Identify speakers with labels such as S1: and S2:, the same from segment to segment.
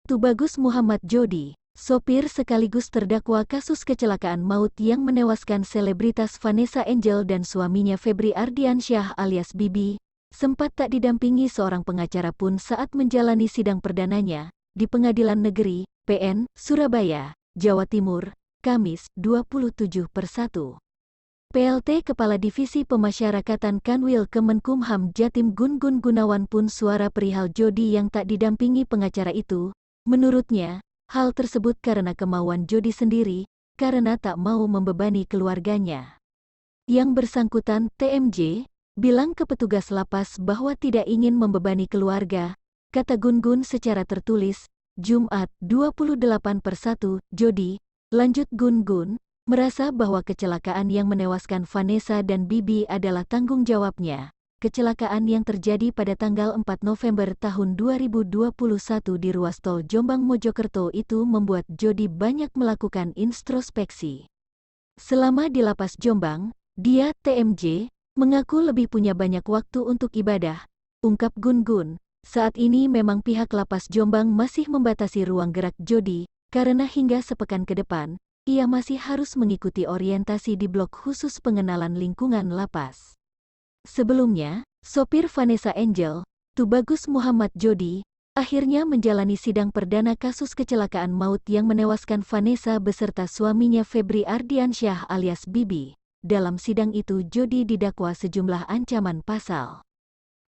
S1: Tubagus Muhammad Jody, sopir sekaligus terdakwa kasus kecelakaan maut yang menewaskan selebritas Vanessa Angel dan suaminya Febri Ardiansyah alias Bibi, sempat tak didampingi seorang pengacara pun saat menjalani sidang perdananya di Pengadilan Negeri PN Surabaya, Jawa Timur, Kamis 27/1. PLT Kepala Divisi Pemasyarakatan Kanwil Kemenkumham Jatim Gun-Gun Gunawan pun suara perihal Jody yang tak didampingi pengacara itu. Menurutnya, hal tersebut karena kemauan Jody sendiri, karena tak mau membebani keluarganya. Yang bersangkutan, TMJ, bilang ke petugas lapas bahwa tidak ingin membebani keluarga, kata Gun-Gun secara tertulis, Jumat 28/1, Jody, lanjut Gun-Gun, merasa bahwa kecelakaan yang menewaskan Vanessa dan Bibi adalah tanggung jawabnya. Kecelakaan yang terjadi pada tanggal 4 November tahun 2021 di ruas tol Jombang-Mojokerto itu membuat Jody banyak melakukan introspeksi. Selama di lapas Jombang, dia, TMJ, mengaku lebih punya banyak waktu untuk ibadah, ungkap Gun-Gun. Saat ini memang pihak lapas Jombang masih membatasi ruang gerak Jody, karena hingga sepekan ke depan, ia masih harus mengikuti orientasi di blok khusus pengenalan lingkungan lapas. Sebelumnya, sopir Vanessa Angel, Tubagus Muhammad Jody, akhirnya menjalani sidang perdana kasus kecelakaan maut yang menewaskan Vanessa beserta suaminya Febri Ardiansyah alias Bibi. Dalam sidang itu Jody didakwa sejumlah ancaman pasal.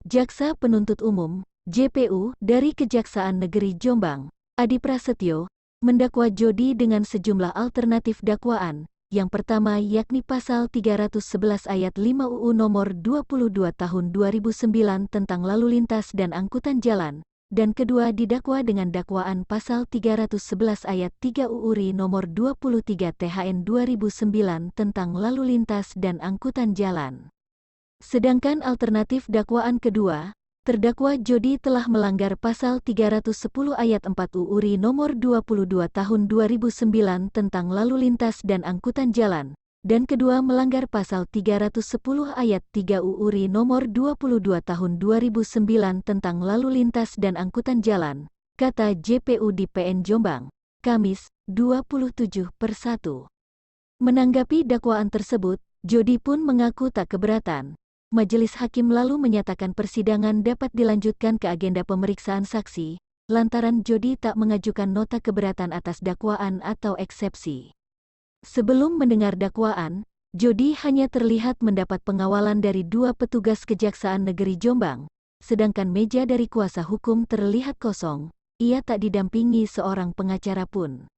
S1: Jaksa Penuntut Umum, JPU, dari Kejaksaan Negeri Jombang, Adi Prasetyo, mendakwa Jody dengan sejumlah alternatif dakwaan. Yang pertama yakni pasal 311 ayat 5 UU nomor 22 tahun 2009 tentang lalu lintas dan angkutan jalan, dan kedua didakwa dengan dakwaan pasal 311 ayat 3 UU RI nomor 23 THN 2009 tentang lalu lintas dan angkutan jalan. Sedangkan alternatif dakwaan kedua, terdakwa Jody telah melanggar pasal 310 ayat 4 UU RI nomor 22 tahun 2009 tentang lalu lintas dan angkutan jalan, dan kedua melanggar pasal 310 ayat 3 UU RI nomor 22 tahun 2009 tentang lalu lintas dan angkutan jalan, kata JPU di PN Jombang, Kamis 27/1. Menanggapi dakwaan tersebut, Jody pun mengaku tak keberatan. Majelis Hakim lalu menyatakan persidangan dapat dilanjutkan ke agenda pemeriksaan saksi, lantaran Jody tak mengajukan nota keberatan atas dakwaan atau eksepsi. Sebelum mendengar dakwaan, Jody hanya terlihat mendapat pengawalan dari 2 petugas Kejaksaan Negeri Jombang, sedangkan meja dari kuasa hukum terlihat kosong, ia tak didampingi seorang pengacara pun.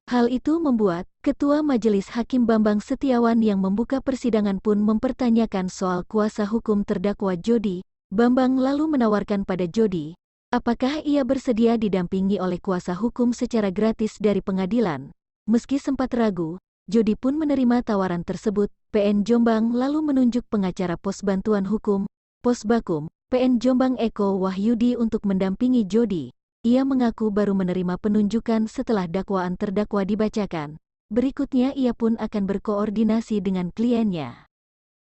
S1: Hal itu membuat Ketua Majelis Hakim Bambang Setiawan yang membuka persidangan pun mempertanyakan soal kuasa hukum terdakwa Jody. Bambang lalu menawarkan pada Jody, apakah ia bersedia didampingi oleh kuasa hukum secara gratis dari pengadilan. Meski sempat ragu, Jody pun menerima tawaran tersebut. PN Jombang lalu menunjuk pengacara Pos Bantuan Hukum, Posbakum, PN Jombang Eko Wahyudi untuk mendampingi Jody. Ia mengaku baru menerima penunjukan setelah dakwaan terdakwa dibacakan. Berikutnya ia pun akan berkoordinasi dengan kliennya.